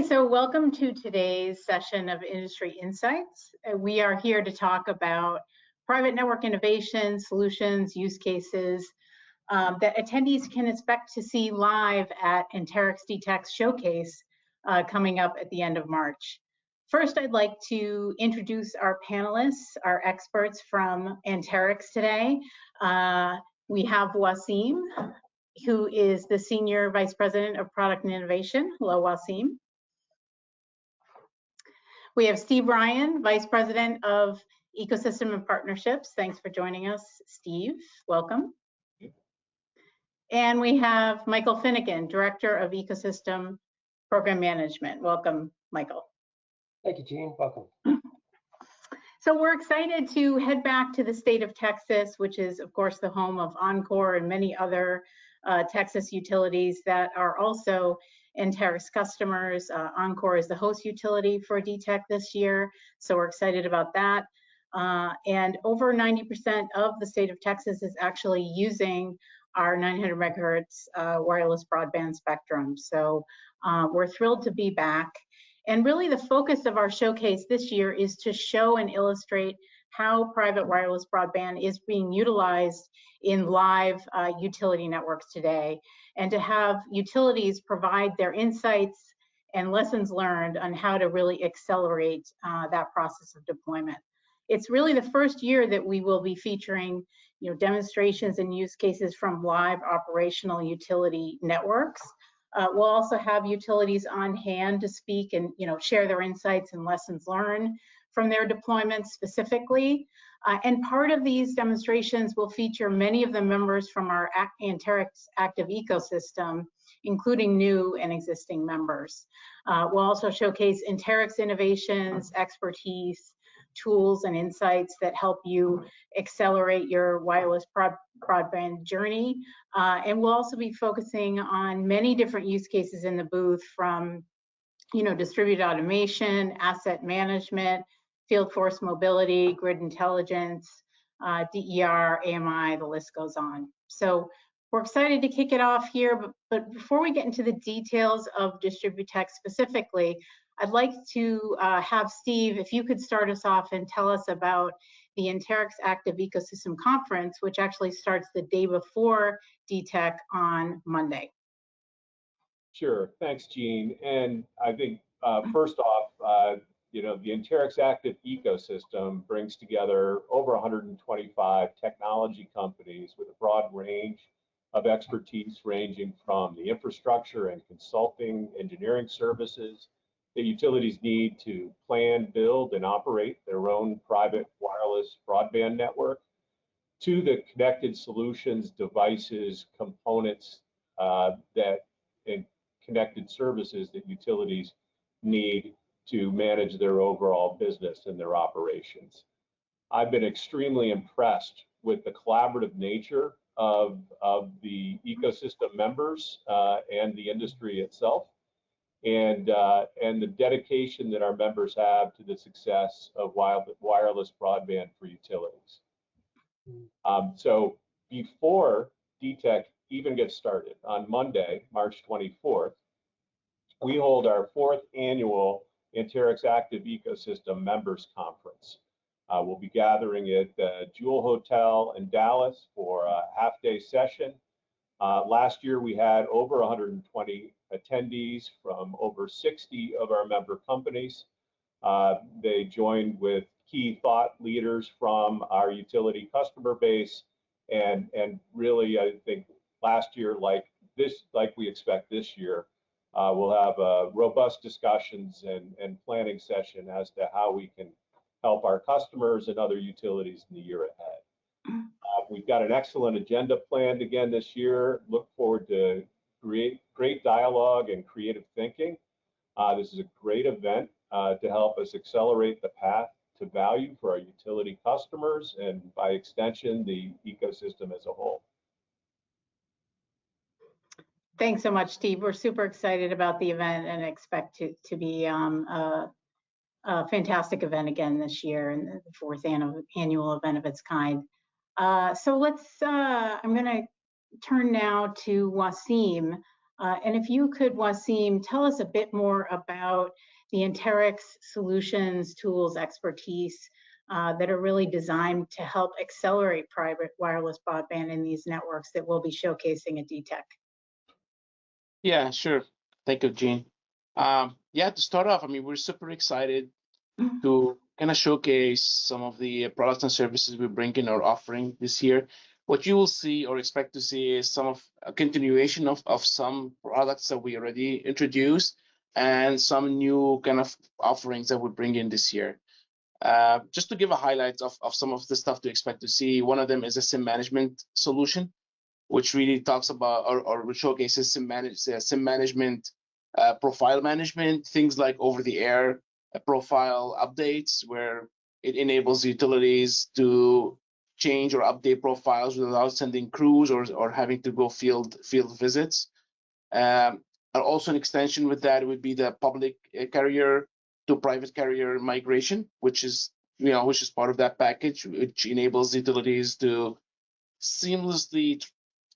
Okay, so welcome to today's session of Industry Insights. We are here to talk about private network innovation, solutions, use cases that attendees can expect to see live at Anterix DTEC's showcase coming up at the end of March. First, I'd like to introduce our panelists, our experts from Anterix today. We have Wassim, who is the Senior Vice President of Product and Innovation. Hello, Wassim. We have Steve Ryan, Vice President of Ecosystem and Partnerships. Thanks for joining us, Steve. Welcome. And we have Michael Finegan, Director of Ecosystem Program Management. Welcome, Michael. Thank you, Jean. Welcome. So we're excited to head back to the state of Texas, which is, of course, the home of Encore and many other Texas utilities that are also Anterix customers. Encore is the host utility for DTEC this year, so we're excited about that. And over 90% of the state of Texas is actually using our 900 megahertz wireless broadband spectrum. So we're thrilled to be back. And really the focus of our showcase this year is to show and illustrate how private wireless broadband is being utilized in live utility networks today, and to have utilities provide their insights and lessons learned on how to really accelerate that process of deployment. It's really the first year that we will be featuring demonstrations and use cases from live operational utility networks. We'll also have utilities on hand to speak and share their insights and lessons learned from their deployments specifically. And part of these demonstrations will feature many of the members from our Anterix Active Ecosystem, including new and existing members. We'll also showcase Anterix innovations, expertise, tools, and insights that help you accelerate your wireless broadband journey. And we'll also be focusing on many different use cases in the booth, from distributed automation, asset management, field force mobility, grid intelligence, DER, AMI, the list goes on. So we're excited to kick it off here, but before we get into the details of DISTRIBUTECH specifically, I'd like to have Steve, if you could start us off and tell us about the Anterix Active Ecosystem Conference, which actually starts the day before DTEC on Monday. Sure, thanks, Jean. And I think first off, the Anterix Active Ecosystem brings together over 125 technology companies with a broad range of expertise, ranging from the infrastructure and consulting engineering services that utilities need to plan, build, and operate their own private wireless broadband network, to the connected solutions, devices, components and connected services that utilities need to manage their overall business and their operations. I've been extremely impressed with the collaborative nature of the ecosystem members and the industry itself, and the dedication that our members have to the success of wireless broadband for utilities. So before DTEC even gets started, on Monday, March 24th, we hold our 4th annual Anterix Active Ecosystem Members Conference. We'll be gathering at the Jewel Hotel in Dallas for a half-day session. Last year, we had over 120 attendees from over 60 of our member companies. They joined with key thought leaders from our utility customer base, and really, I think last year, like we expect this year, we'll have robust discussions and planning session as to how we can help our customers and other utilities in the year ahead. We've got an excellent agenda planned again this year. Look forward to great dialogue and creative thinking. This is a great event to help us accelerate the path to value for our utility customers, and by extension, the ecosystem as a whole. Thanks so much, Steve. We're super excited about the event and expect it to be a fantastic event again this year, and the 4th annual event of its kind. So I'm going to turn now to Wassim. And if you could, Wassim, tell us a bit more about the Anterix solutions, tools, expertise that are really designed to help accelerate private wireless broadband in these networks that we'll be showcasing at DTech. Yeah, sure. Thank you, Jean. Yeah, to start off, I mean, we're super excited to kind of showcase some of the products and services we bring in our offering this year. What you will see or expect to see is some of a continuation of some products that we already introduced and some new kind of offerings that we bring in this year. Just to give a highlight of some of the stuff to expect to see, one of them is a SIM management solution, which really talks about or showcases SIM management, profile management, things like over-the-air profile updates, where it enables utilities to change or update profiles without sending crews or having to go field visits. And also an extension with that would be the public carrier to private carrier migration, which is part of that package, which enables utilities to seamlessly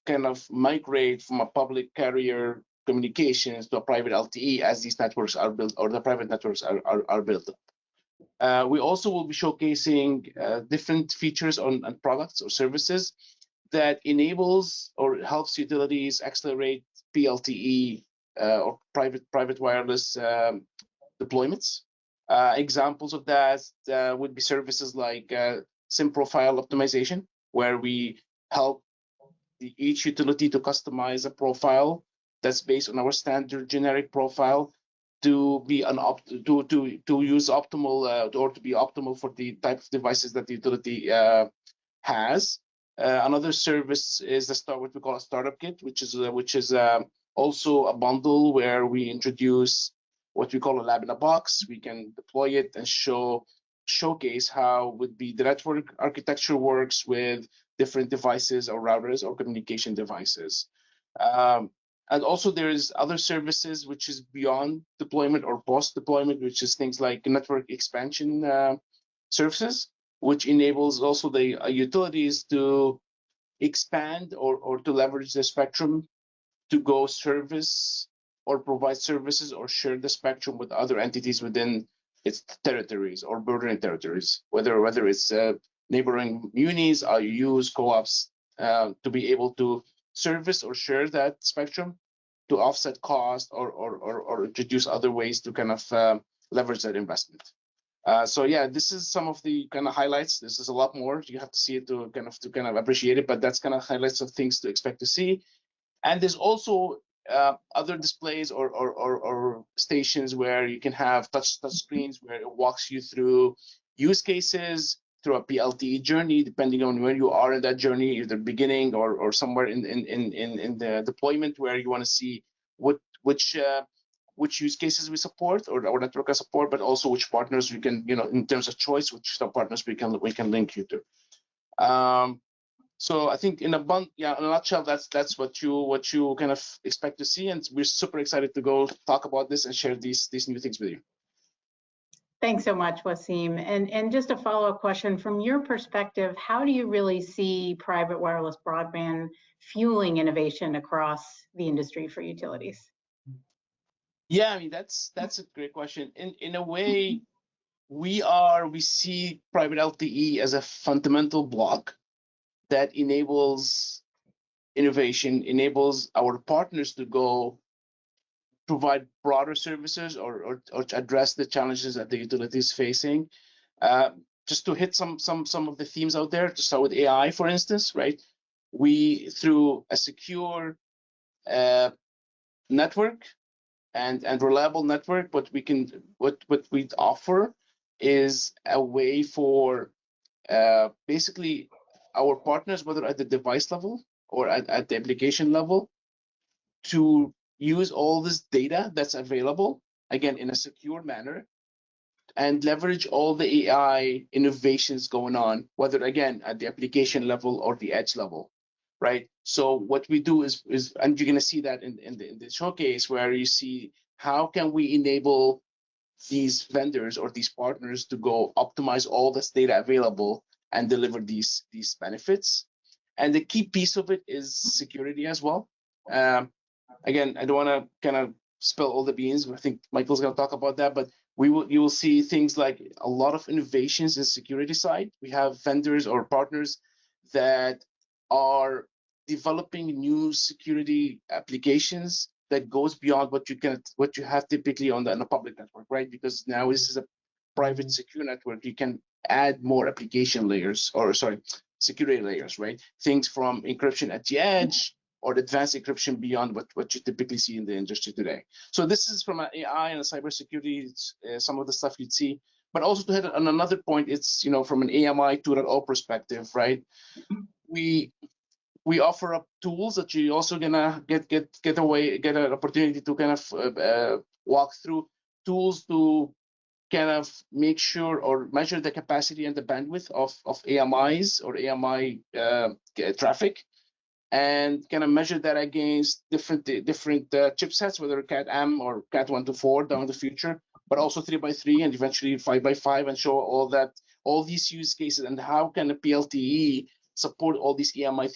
kind of migrate from a public carrier communications to a private LTE as these networks are built or the private networks are built up. We also will be showcasing different features on products or services that enables or helps utilities accelerate PLTE or private wireless deployments. Examples of that would be services like SIM profile optimization, where we help each utility to customize a profile that's based on our standard generic profile to be to use optimal or to be optimal for the type of devices that the utility has. Another service is what we call a startup kit, which is also a bundle where we introduce what we call a lab in a box. We can deploy it and showcase how the network architecture works with different devices or routers or communication devices. And also there's other services which is beyond deployment or post-deployment, which is things like network expansion services, which enables also the utilities to expand or to leverage the spectrum to go service or provide services or share the spectrum with other entities within its territories or bordering territories, whether it's neighboring munis, IUUs, co-ops, to be able to service or share that spectrum to offset cost or introduce other ways to kind of leverage that investment. So yeah, this is some of the kind of highlights. This is a lot more. You have to see it to kind of appreciate it, but that's kind of highlights of things to expect to see. And there's also other displays or stations where you can have touch screens where it walks you through use cases through a PLTE journey, depending on where you are in that journey, either beginning or somewhere in the deployment where you want to see which use cases we support or our network can support, but also which partners we can, in terms of choice, which partners we can link you to. So I think in a nutshell, that's what you kind of expect to see, and we're super excited to go talk about this and share these new things with you. Thanks so much, Wassim. And just a follow-up question, from your perspective, how do you really see private wireless broadband fueling innovation across the industry for utilities? Yeah, I mean, that's a great question. In a way, we see private LTE as a fundamental block that enables innovation, enables our partners to go provide broader services or address the challenges that the utility is facing. Just to hit some of the themes out there, to start with AI, for instance, right? We, through a secure network and reliable network, what we offer is a way for basically our partners, whether at the device level or at the application level, to use all this data that's available, again, in a secure manner, and leverage all the AI innovations going on, whether, again, at the application level or the edge level, right? So what we do is and you're going to see that in the showcase, where you see how can we enable these vendors or these partners to go optimize all this data available and deliver these benefits. And the key piece of it is security as well. again, I don't want to kind of spill all the beans. I think Michael's going to talk about that, but you will see things like a lot of innovations in the security side. We have vendors or partners that are developing new security applications that goes beyond what you have typically on a public network, right? Because now this is a private secure network. You can add more application layers, or sorry, security layers, right? Things from encryption at the edge or advanced encryption beyond what you typically see in the industry today. So this is from an AI and a cybersecurity, some of the stuff you'd see. But also to hit on another point, it's from an AMI 2.0 perspective, right? We offer up tools that you're also gonna get an opportunity to kind of walk through tools to kind of make sure or measure the capacity and the bandwidth of AMIs or AMI traffic, and kind of measure that against different chipsets, whether Cat-M or Cat 1 to 4 down the future, but also 3x3 and eventually 5x5, and show all these use cases and how can a PLTE support all these EMI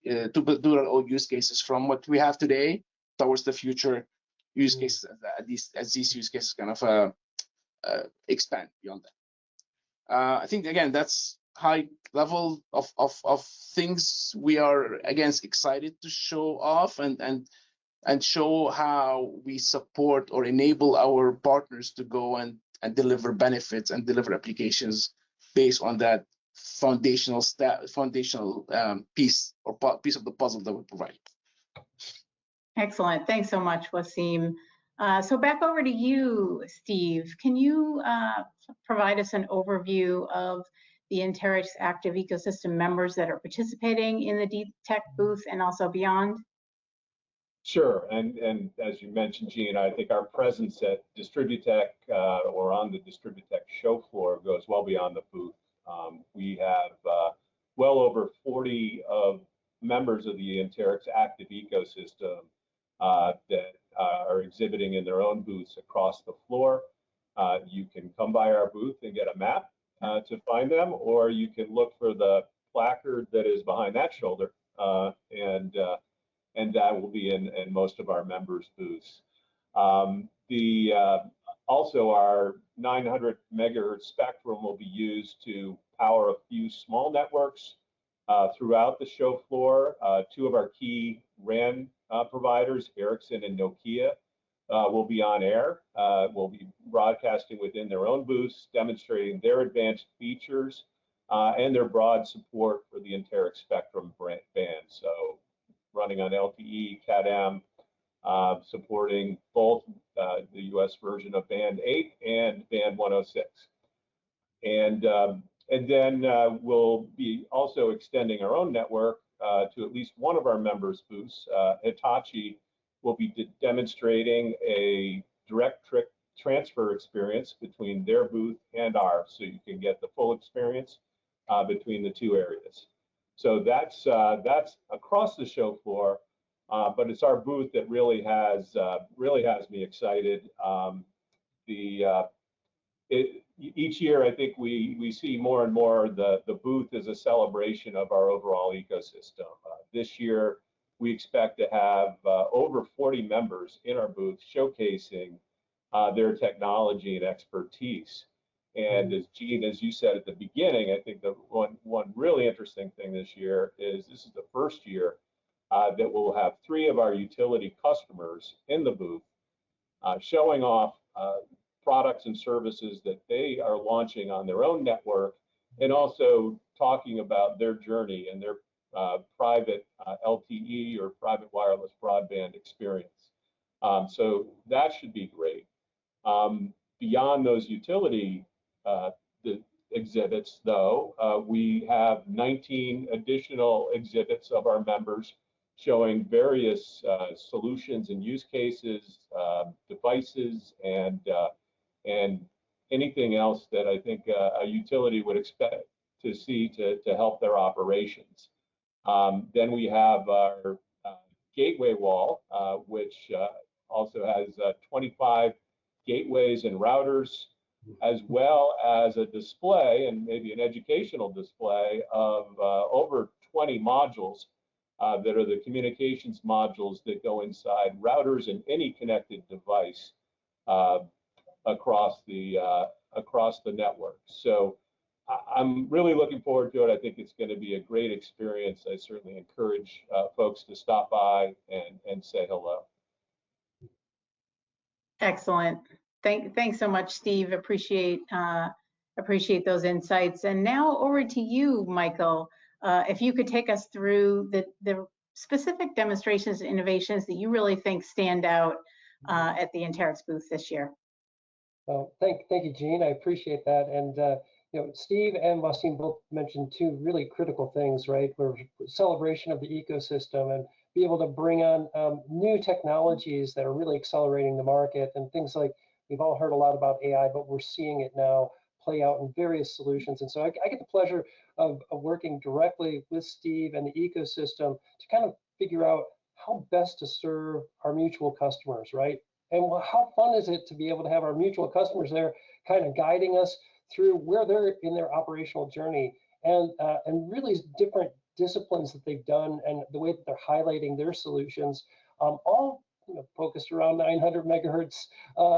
2.0 use cases from what we have today towards the future use cases as these use cases kind of expand beyond that. I think again that's high level of things we are again excited to show off and show how we support or enable our partners to go and deliver benefits and deliver applications based on that foundational piece of the puzzle that we provide. Excellent. Thanks so much, Wassim. So back over to you, Steve. Can you provide us an overview of the Anterix Active Ecosystem members that are participating in the DISTRIBUTECH booth and also beyond? Sure, and as you mentioned, Jean, I think our presence at DISTRIBUTECH or on the DISTRIBUTECH show floor goes well beyond the booth. We have well over 40 of members of the Anterix Active Ecosystem that are exhibiting in their own booths across the floor. You can come by our booth and get a map to find them, or you can look for the placard that is behind that shoulder, and that will be in most of our members' booths. Also, our 900 megahertz spectrum will be used to power a few small networks throughout the show floor. Two of our key RAN providers, Ericsson and Nokia, will be on air. Will be broadcasting within their own booths, demonstrating their advanced features and their broad support for the Anterix spectrum band. So running on LTE, Cat-M, supporting both the US version of band 8 and band 106. And then we'll be also extending our own network to at least one of our members' booths. Hitachi will be demonstrating a direct transfer experience between their booth and ours, so you can get the full experience between the two areas. So that's across the show floor, but it's our booth that really has me excited. Each year, I think we see more and more the booth as a celebration of our overall ecosystem. This year, we expect to have over 40 members in our booth showcasing their technology and expertise. And as Jean, as you said at the beginning, I think the one really interesting thing this year is this is the first year that we'll have 3 of our utility customers in the booth showing off products and services that they are launching on their own network, and also talking about their journey and their private LTE or private wireless broadband experience. So that should be great. Beyond those utility the exhibits, though, we have 19 additional exhibits of our members showing various solutions and use cases, devices, and anything else that I think a utility would expect to see to help their operations. Then we have our gateway wall, which also has 25 gateways and routers, as well as a display and maybe an educational display of over 20 modules that are the communications modules that go inside routers and any connected device across the network. So I'm really looking forward to it. I think it's going to be a great experience. I certainly encourage folks to stop by and say hello. Excellent. Thanks so much, Steve. Appreciate those insights. And now over to you, Michael. If you could take us through the specific demonstrations and innovations that you really think stand out at the Anterix booth this year. Well, thank you, Jean. I appreciate that. And Steve and Wassim both mentioned two really critical things, right? We're celebration of the ecosystem and be able to bring on new technologies that are really accelerating the market, and things like, we've all heard a lot about AI, but we're seeing it now play out in various solutions. And so I get the pleasure of working directly with Steve and the ecosystem to kind of figure out how best to serve our mutual customers, right? And how fun is it to be able to have our mutual customers there kind of guiding us through where they're in their operational journey, and really different disciplines that they've done and the way that they're highlighting their solutions, all focused around 900 megahertz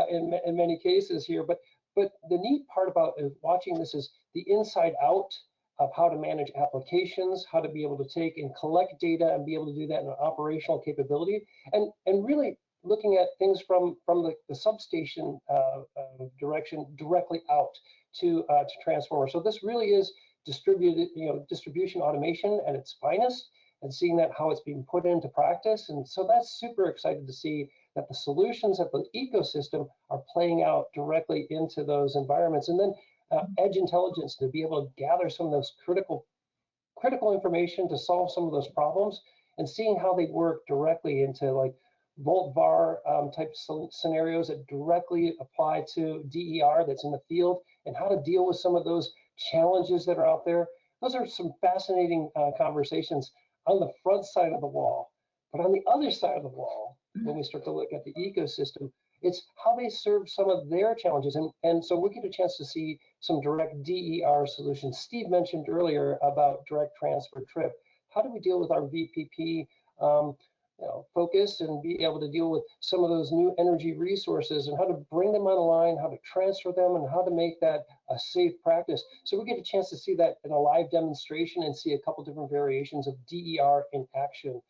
in many cases here. But the neat part about watching this is the inside out of how to manage applications, how to be able to take and collect data and be able to do that in an operational capability, and really looking at things from the substation direction directly out to transformer. So this really is distribution automation at its finest, and seeing that how it's being put into practice. And so that's super excited to see that the solutions of the ecosystem are playing out directly into those environments. And then edge intelligence to be able to gather some of those critical information to solve some of those problems, and seeing how they work directly into like volt var type scenarios that directly apply to DER that's in the field, and how to deal with some of those challenges that are out there. Those are some fascinating conversations on the front side of the wall. But on the other side of the wall, when we start to look at the ecosystem, it's how they serve some of their challenges. And so we get a chance to see some direct DER solutions. Steve mentioned earlier about direct transfer trip. How do we deal with our VPP focus and be able to deal with some of those new energy resources, and how to bring them online, how to transfer them, and how to make that a safe practice. So we get a chance to see that in a live demonstration and see a couple different variations of DER in action,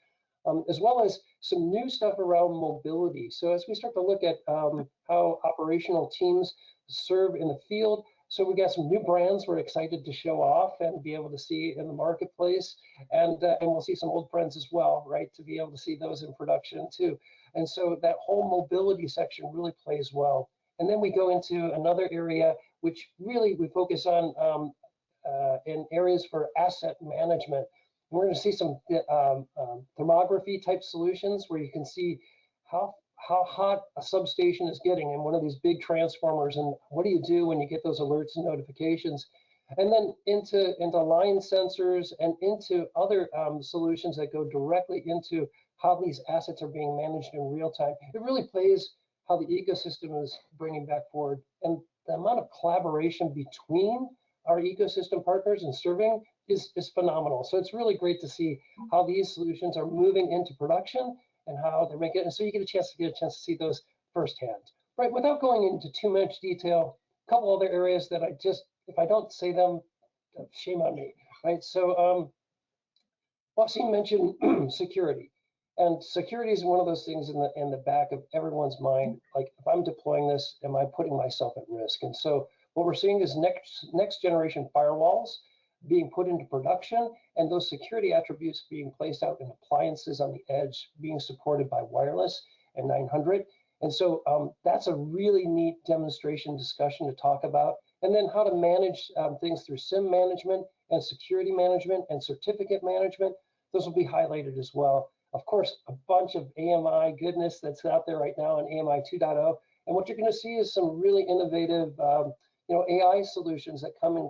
as well as some new stuff around mobility. So as we start to look at how operational teams serve in the field, so we got some new brands we're excited to show off and be able to see in the marketplace, and we'll see some old friends as well, right, to be able to see those in production too. And so that whole mobility section really plays well. And then we go into another area which really we focus on in areas for asset management. We're going to see some thermography type solutions where you can see how hot a substation is getting in one of these big transformers, and what do you do when you get those alerts and notifications. And then into line sensors and into other solutions that go directly into how these assets are being managed in real time. It really plays how the ecosystem is bringing back forward, and the amount of collaboration between our ecosystem partners and serving is phenomenal. So it's really great to see how these solutions are moving into production and how they're making it. And so you get a chance to see those firsthand. Right, without going into too much detail, a couple other areas that if I don't say them, shame on me, right? So Wassim mentioned security. And security is one of those things in the back of everyone's mind. Like, if I'm deploying this, am I putting myself at risk? And so what we're seeing is next generation firewalls being put into production, and those security attributes being placed out in appliances on the edge, being supported by wireless and 900. And so that's a really neat demonstration discussion to talk about. And then how to manage things through SIM management and security management and certificate management. Those will be highlighted as well. Of course, a bunch of AMI goodness that's out there right now in AMI 2.0. And what you're going to see is some really innovative AI solutions that come and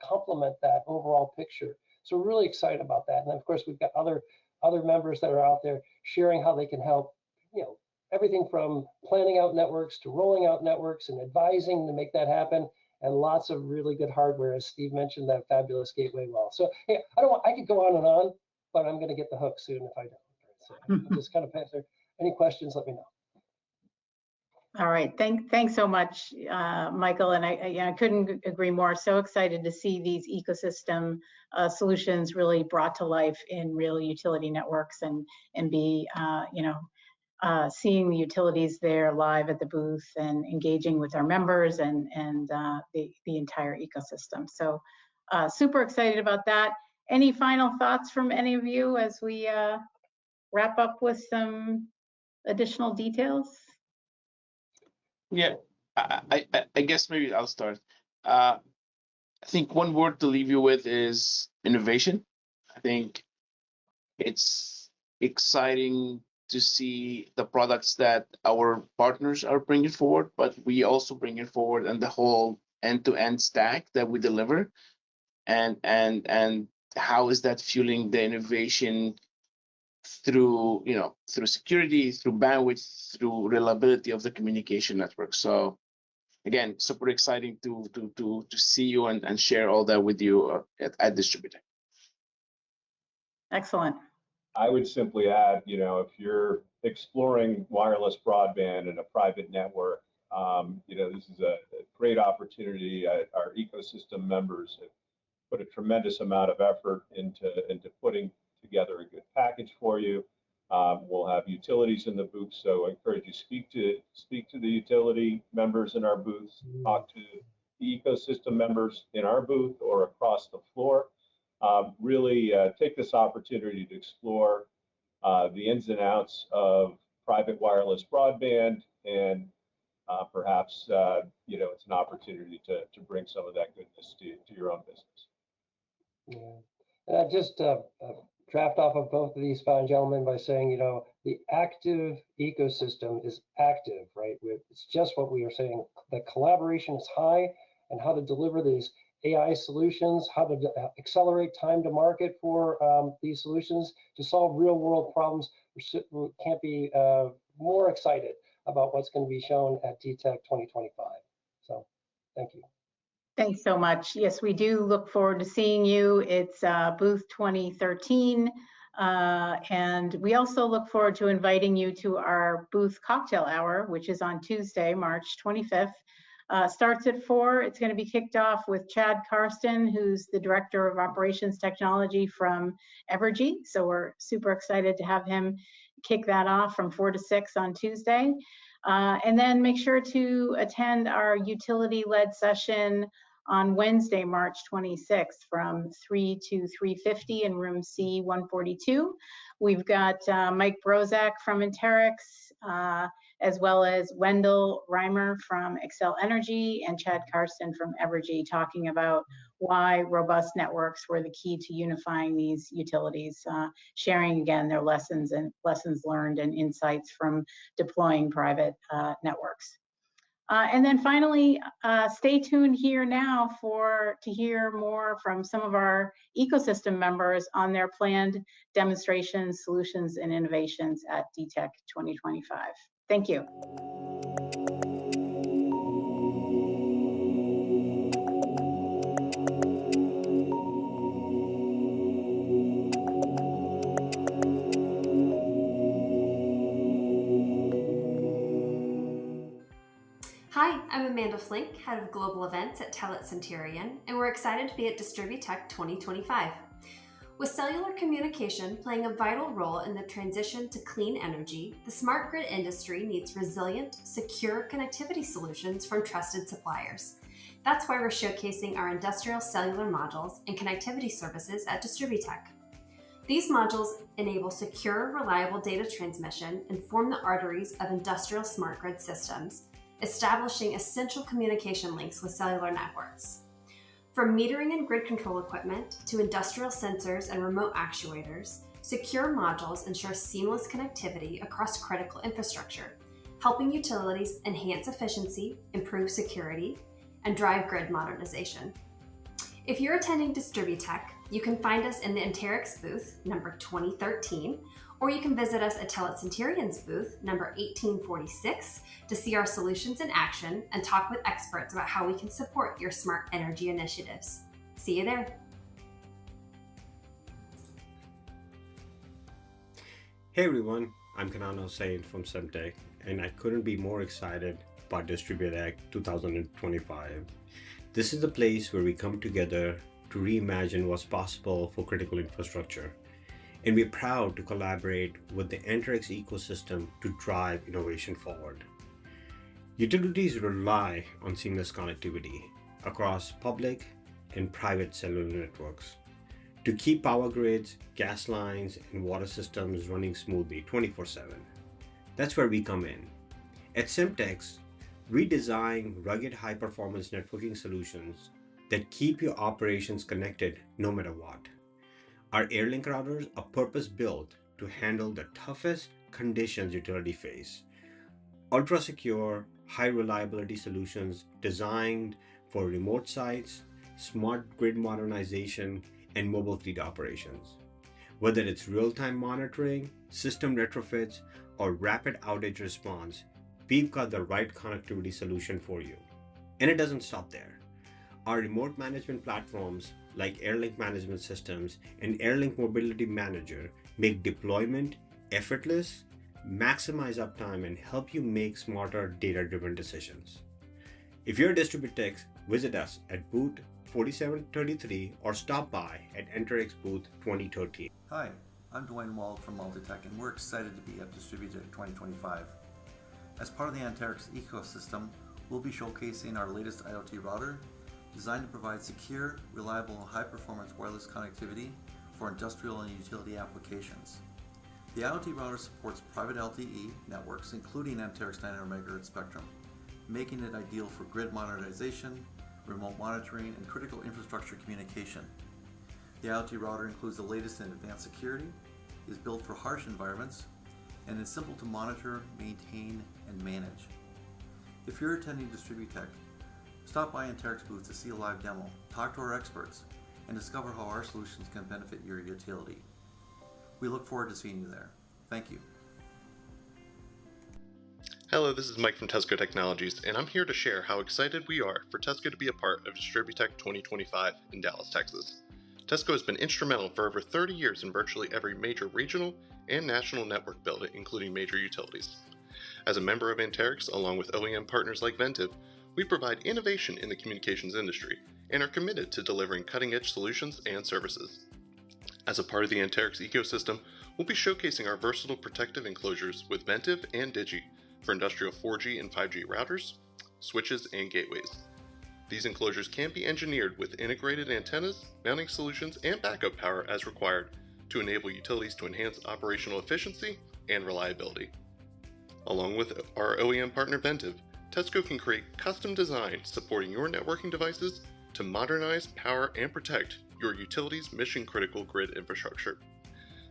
complement that overall picture. So we're really excited about that. And of course, we've got other members that are out there sharing how they can help, everything from planning out networks to rolling out networks and advising to make that happen, and lots of really good hardware, as Steve mentioned, that fabulous gateway well. So hey, I could go on and on, but I'm going to get the hook soon if I don't. So I'll just kind of pass there. Any questions, let me know. All right, thanks so much, Michael. And I couldn't agree more. So excited to see these ecosystem solutions really brought to life in real utility networks, and be seeing the utilities there live at the booth and engaging with our members and the entire ecosystem. So super excited about that. Any final thoughts from any of you as we wrap up with some additional details? Yeah, I guess maybe I'll start. I think one word to leave you with is innovation. I think it's exciting to see the products that our partners are bringing forward, but we also bring it forward, and the whole end-to-end stack that we deliver, and how is that fueling the innovation through security, through bandwidth, through reliability of the communication network. So again, super exciting to see you and share all that with you at DISTRIBUTECH. Excellent. I would simply add, if you're exploring wireless broadband in a private network, this is a great opportunity. Our ecosystem members have put a tremendous amount of effort into putting together a good package for you. We'll have utilities in the booth, so I encourage you speak to the utility members in our booths, talk to the ecosystem members in our booth or across the floor. Really take this opportunity to explore the ins and outs of private wireless broadband, and perhaps it's an opportunity to bring some of that goodness to your own business. Yeah, and I just draft off of both of these fine gentlemen by saying, the active ecosystem is active, right? It's just what we are saying. The collaboration is high, and how to deliver these AI solutions, how to accelerate time to market for these solutions to solve real world problems. We can't be more excited about what's going to be shown at DTech 2025. So thank you. Thanks so much. Yes, we do look forward to seeing you. It's booth 2013. And we also look forward to inviting you to our booth cocktail hour, which is on Tuesday, March 25th. Starts at 4. It's going to be kicked off with Chad Karsten, who's the Director of Operations Technology from Evergy. So we're super excited to have him kick that off from 4 to 6 on Tuesday. And then make sure to attend our utility-led session on Wednesday, March 26th from 3 to 3:50 in room C142. We've got Mike Brozak from Anterix, as well as Wendell Reimer from Excel Energy and Chad Karsten from Evergy, talking about why robust networks were the key to unifying these utilities, sharing again their lessons learned and insights from deploying private networks. And then finally, stay tuned here now to hear more from some of our ecosystem members on their planned demonstrations, solutions, and innovations at DTech 2025. Thank you. Hi, I'm Amanda Flink, Head of Global Events at Centurion, and we're excited to be at DISTRIBUTECH 2025. With cellular communication playing a vital role in the transition to clean energy, the smart grid industry needs resilient, secure connectivity solutions from trusted suppliers. That's why we're showcasing our industrial cellular modules and connectivity services at DISTRIBUTECH. These modules enable secure, reliable data transmission and form the arteries of industrial smart grid systems, establishing essential communication links with cellular networks. From metering and grid control equipment to industrial sensors and remote actuators, secure modules ensure seamless connectivity across critical infrastructure, helping utilities enhance efficiency, improve security, and drive grid modernization. If you're attending DISTRIBUTECH, you can find us in the Anterix booth, number 2013, or you can visit us at Centurion's booth, number 1846, to see our solutions in action and talk with experts about how we can support your smart energy initiatives. See you there. Hey everyone, I'm Kanan Hossain from Semtech, and I couldn't be more excited about DISTRIBUTECH 2025. This is the place where we come together to reimagine what's possible for critical infrastructure. And we're proud to collaborate with the Anterix ecosystem to drive innovation forward. Utilities rely on seamless connectivity across public and private cellular networks to keep power grids, gas lines, and water systems running smoothly 24/7. That's where we come in. At Semtech, we design rugged high-performance networking solutions that keep your operations connected no matter what. Our AirLink routers are purpose-built to handle the toughest conditions utility face. Ultra-secure, high-reliability solutions designed for remote sites, smart grid modernization, and mobile fleet operations. Whether it's real-time monitoring, system retrofits, or rapid outage response, we've got the right connectivity solution for you. And it doesn't stop there. Our remote management platforms like AirLink Management Systems and AirLink Mobility Manager make deployment effortless, maximize uptime, and help you make smarter data-driven decisions. If you're a DISTRIBUTECH, visit us at booth 4733 or stop by at Anterix Booth 2013. Hi, I'm Dwayne Wald from Multitech, and we're excited to be at DISTRIBUTECH 2025. As part of the Anterix ecosystem, we'll be showcasing our latest IoT router, designed to provide secure, reliable, and high-performance wireless connectivity for industrial and utility applications. The IoT router supports private LTE networks, including Anterix 900 MHz spectrum, making it ideal for grid modernization, remote monitoring, and critical infrastructure communication. The IoT router includes the latest in advanced security, is built for harsh environments, and is simple to monitor, maintain, and manage. If you're attending DISTRIBUTECH, stop by Anterix Booth to see a live demo, talk to our experts, and discover how our solutions can benefit your utility. We look forward to seeing you there. Thank you. Hello, this is Mike from Tesco Technologies, and I'm here to share how excited we are for Tesco to be a part of DISTRIBUTECH 2025 in Dallas, Texas. Tesco has been instrumental for over 30 years in virtually every major regional and national network build, including major utilities. As a member of Anterix, along with OEM partners like Ventive, we provide innovation in the communications industry and are committed to delivering cutting-edge solutions and services. As a part of the Anterix ecosystem, we'll be showcasing our versatile protective enclosures with Ventive and Digi for industrial 4G and 5G routers, switches, and gateways. These enclosures can be engineered with integrated antennas, mounting solutions, and backup power as required to enable utilities to enhance operational efficiency and reliability. Along with our OEM partner Ventive, Tesco can create custom designs supporting your networking devices to modernize, power, and protect your utility's mission-critical grid infrastructure.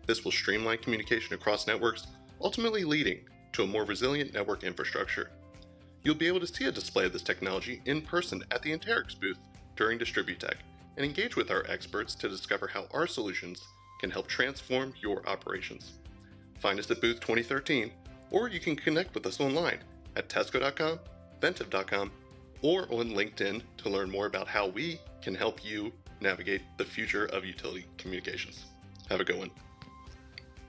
This will streamline communication across networks, ultimately leading to a more resilient network infrastructure. You'll be able to see a display of this technology in person at the Anterix booth during DISTRIBUTECH and engage with our experts to discover how our solutions can help transform your operations. Find us at booth 2013, or you can connect with us online at tesco.com, ventive.com, or on LinkedIn to learn more about how we can help you navigate the future of utility communications. Have a good one.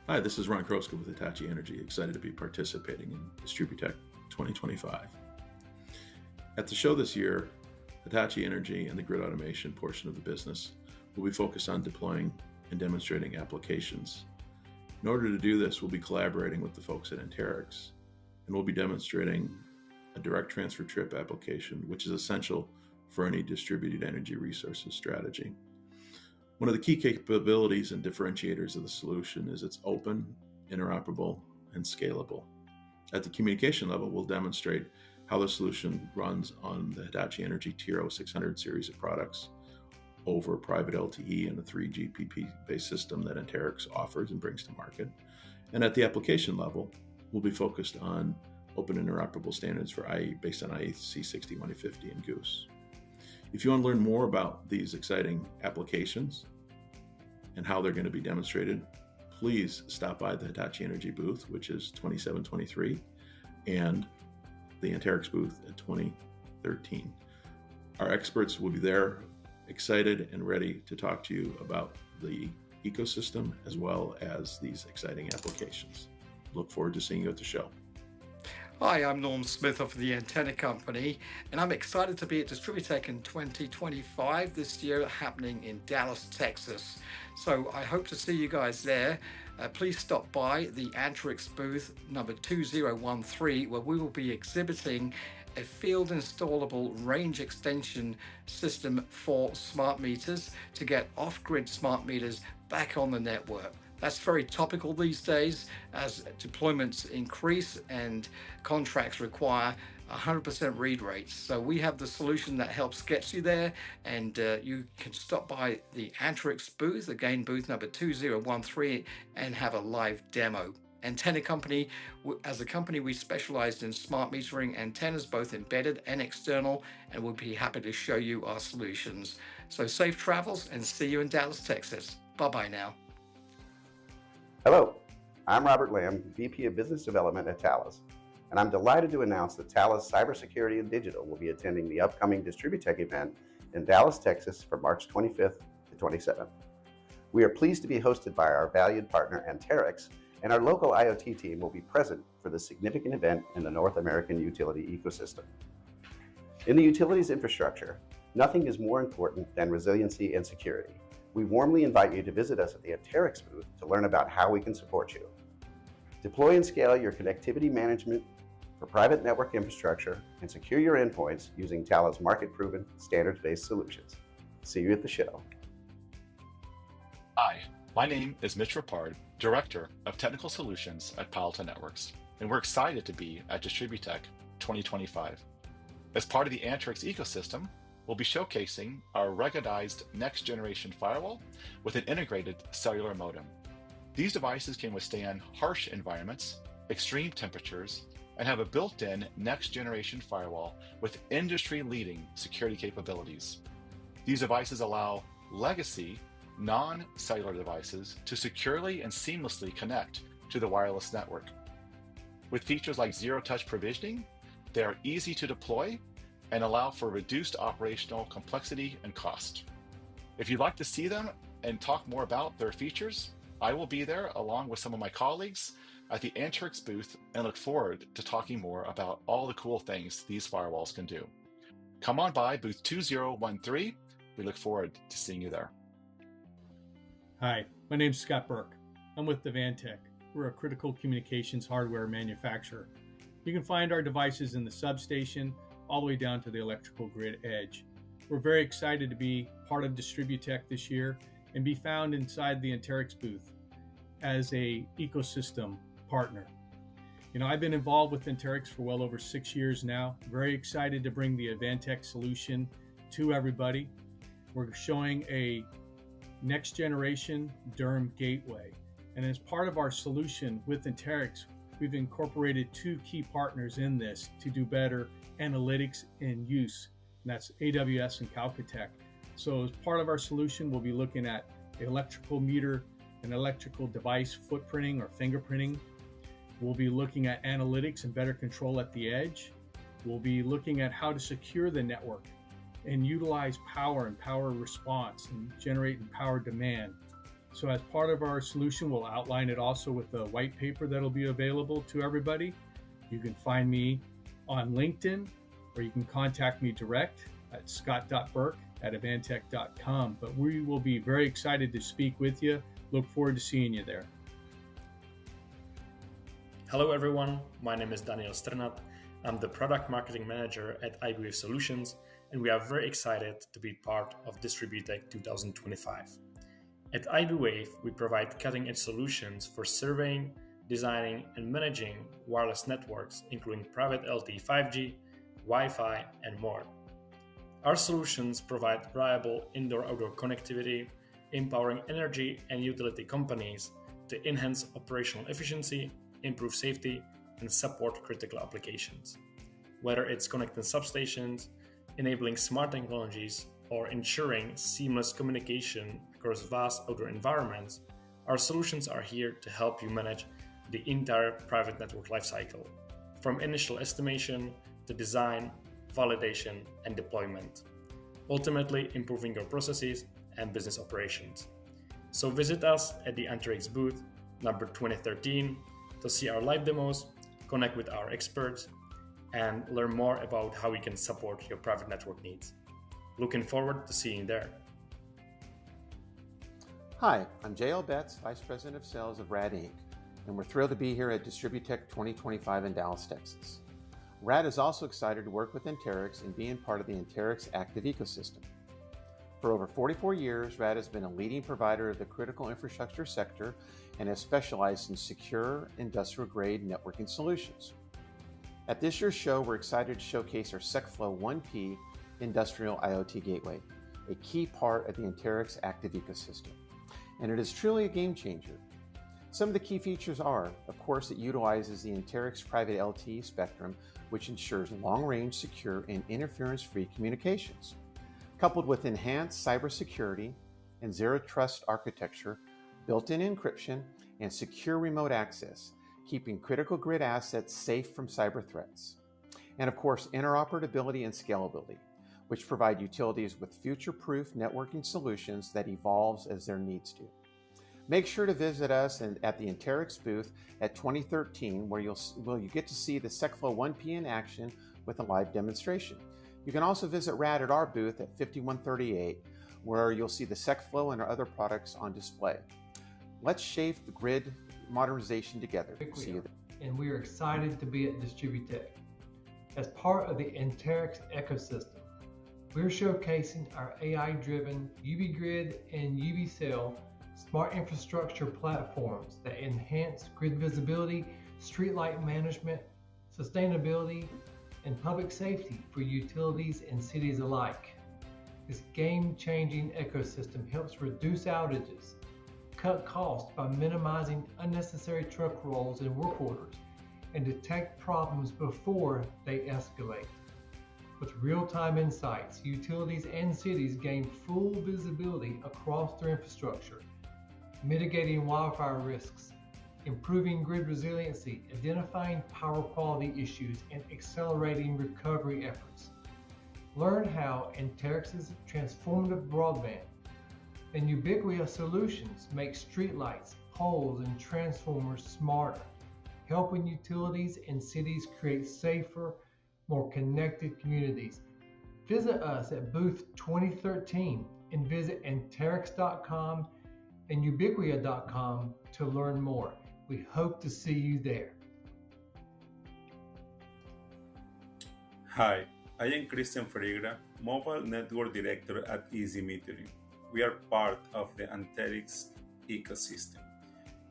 Hi, this is Ron Kroska with Hitachi Energy, excited to be participating in DISTRIBUTECH 2025. At the show this year, Hitachi Energy and the grid automation portion of the business will be focused on deploying and demonstrating applications. In order to do this, we'll be collaborating with the folks at Anterix, and we'll be demonstrating a direct transfer trip application, which is essential for any distributed energy resources strategy. One of the key capabilities and differentiators of the solution is it's open, interoperable, and scalable. At the communication level, we'll demonstrate how the solution runs on the Hitachi Energy TRO600 series of products over private LTE and a 3GPP-based system that Anterix offers and brings to market. And at the application level, we'll be focused on open interoperable standards for based on IEC 60150 and Goose. If you want to learn more about these exciting applications and how they're going to be demonstrated, please stop by the Hitachi Energy booth, which is 2723, and the Anterix booth at 2013. Our experts will be there, excited and ready to talk to you about the ecosystem as well as these exciting applications. Look forward to seeing you at the show. Hi, I'm Norm Smith of the Antenna Company, and I'm excited to be at DISTRIBUTECH in 2025 this year, happening in Dallas, Texas. So I hope to see you guys there. Please stop by the Anterix Booth number 2013, where we will be exhibiting a field installable range extension system for smart meters to get off-grid smart meters back on the network. That's very topical these days as deployments increase and contracts require 100% read rates. So we have the solution that helps get you there, and you can stop by the Anterix booth, again booth number 2013, and have a live demo. Antenna Company, as a company, we specialized in smart metering antennas, both embedded and external, and we'll be happy to show you our solutions. So safe travels and see you in Dallas, Texas. Bye-bye now. Hello, I'm Robert Lamb, VP of Business Development at Thales, and I'm delighted to announce that Thales Cybersecurity and Digital will be attending the upcoming DISTRIBUTECH event in Dallas, Texas from March 25th to 27th. We are pleased to be hosted by our valued partner Anterix, and our local IoT team will be present for this significant event in the North American utility ecosystem. In the utilities infrastructure, nothing is more important than resiliency and security. We warmly invite you to visit us at the Anterix booth to learn about how we can support you. Deploy and scale your connectivity management for private network infrastructure and secure your endpoints using Thales market-proven, standards-based solutions. See you at the show. Hi, my name is Mitch Rapard, Director of Technical Solutions at Palo Alto Networks, and we're excited to be at DISTRIBUTECH 2025. As part of the Anterix ecosystem, we'll be showcasing our ruggedized next-generation firewall with an integrated cellular modem. These devices can withstand harsh environments, extreme temperatures, and have a built-in next-generation firewall with industry-leading security capabilities. These devices allow legacy, non-cellular devices to securely and seamlessly connect to the wireless network. With features like zero-touch provisioning, they are easy to deploy and allow for reduced operational complexity and cost. If you'd like to see them and talk more about their features, I will be there along with some of my colleagues at the Anterix booth and look forward to talking more about all the cool things these firewalls can do. Come on by booth 2013. We look forward to seeing you there. Hi, my name's Scott Burke. I'm with Devantech. We're a critical communications hardware manufacturer. You can find our devices in the substation all the way down to the electrical grid edge. We're very excited to be part of DISTRIBUTECH this year and be found inside the Anterix booth as a ecosystem partner. You know, I've been involved with Anterix for well over 6 years now. Very excited to bring the Advantech solution to everybody. We're showing a next generation DERM gateway. And as part of our solution with Anterix, we've incorporated 2 key partners in this to do better analytics and use, and that's AWS and Calcatech. So as part of our solution, we'll be looking at electrical meter and electrical device footprinting or fingerprinting. We'll be looking at analytics and better control at the edge. We'll be looking at how to secure the network and utilize power and power response and generate and power demand. So as part of our solution, we'll outline it also with a white paper that'll be available to everybody. You can find me on LinkedIn, or you can contact me direct at scott.burke@advantech.com. But we will be very excited to speak with you. Look forward to seeing you there. Hello everyone, my name is Daniel Strnad. I'm the Product Marketing Manager at IBWave Solutions, and we are very excited to be part of DISTRIBUTECH 2025. At IBWave, we provide cutting-edge solutions for surveying, designing, and managing wireless networks, including private LTE 5G, Wi-Fi, and more. Our solutions provide reliable indoor-outdoor connectivity, empowering energy and utility companies to enhance operational efficiency, improve safety, and support critical applications. Whether it's connecting substations, enabling smart technologies, or ensuring seamless communication across vast outdoor environments, our solutions are here to help you manage the entire private network lifecycle, from initial estimation to design, validation, and deployment, ultimately improving your processes and business operations. So visit us at the Anterix Booth, number 2013, to see our live demos, connect with our experts, and learn more about how we can support your private network needs. Looking forward to seeing you there. Hi, I'm J.L. Betts, Vice President of Sales of RAD Inc., and we're thrilled to be here at DISTRIBUTECH 2025 in Dallas, Texas. RAD is also excited to work with Anterix and being part of the Anterix Active Ecosystem. For over 44 years, RAD has been a leading provider of the critical infrastructure sector and has specialized in secure, industrial-grade networking solutions. At this year's show, we're excited to showcase our SecFlow 1P Industrial IoT Gateway, a key part of the Anterix Active Ecosystem. And it is truly a game changer. Some of the key features are, of course, it utilizes the Anterix private LTE spectrum, which ensures long-range, secure, and interference-free communications. Coupled with enhanced cybersecurity and zero-trust architecture, built-in encryption, and secure remote access, keeping critical grid assets safe from cyber threats. And of course, interoperability and scalability, which provide utilities with future-proof networking solutions that evolves as their needs do. Make sure to visit us at the Anterix booth at 2013, where you get to see the SecFlow 1P in action with a live demonstration. You can also visit RAD at our booth at 5138, where you'll see the SecFlow and our other products on display. Let's shape the grid modernization together. See you there. And we are excited to be at DISTRIBUTECH. As part of the Anterix ecosystem, we're showcasing our AI-driven UV Grid and UV Cell smart infrastructure platforms that enhance grid visibility, streetlight management, sustainability, and public safety for utilities and cities alike. This game-changing ecosystem helps reduce outages, cut costs by minimizing unnecessary truck rolls and work orders, and detect problems before they escalate. With real-time insights, utilities and cities gain full visibility across their infrastructure, mitigating wildfire risks, improving grid resiliency, identifying power quality issues, and accelerating recovery efforts. Learn how Anterix's transformative broadband and Ubiquia solutions make streetlights, poles, and transformers smarter, helping utilities and cities create safer, more connected communities. Visit us at booth 2013 and visit Anterix.com and Ubiquia.com to learn more. We hope to see you there. Hi, I am Christian Freire, Mobile Network Director at Easy Metering. We are part of the Anterix ecosystem.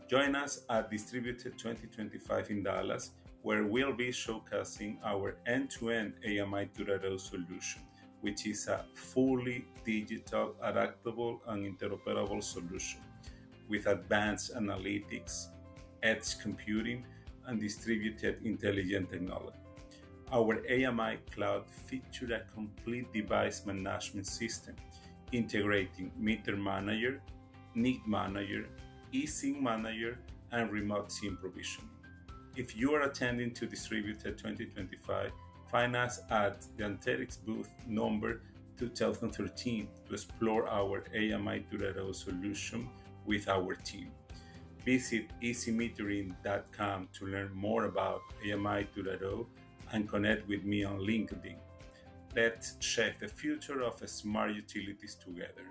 Join us at DISTRIBUTECH 2025 in Dallas, where we'll be showcasing our end-to-end AMI 2.0 solution, which is a fully digital, adaptable, and interoperable solution with advanced analytics, edge computing, and distributed intelligent technology. Our AMI cloud features a complete device management system, integrating Meter Manager, Need Manager, eSIM Manager, and Remote SIM provisioning. If you are attending to DISTRIBUTECH 2025, find us at the Anterix booth number 2013 to explore our AMI 2.0 solution with our team. Visit easymetering.com to learn more about AMI 2.0 and connect with me on LinkedIn. Let's shape the future of smart utilities together.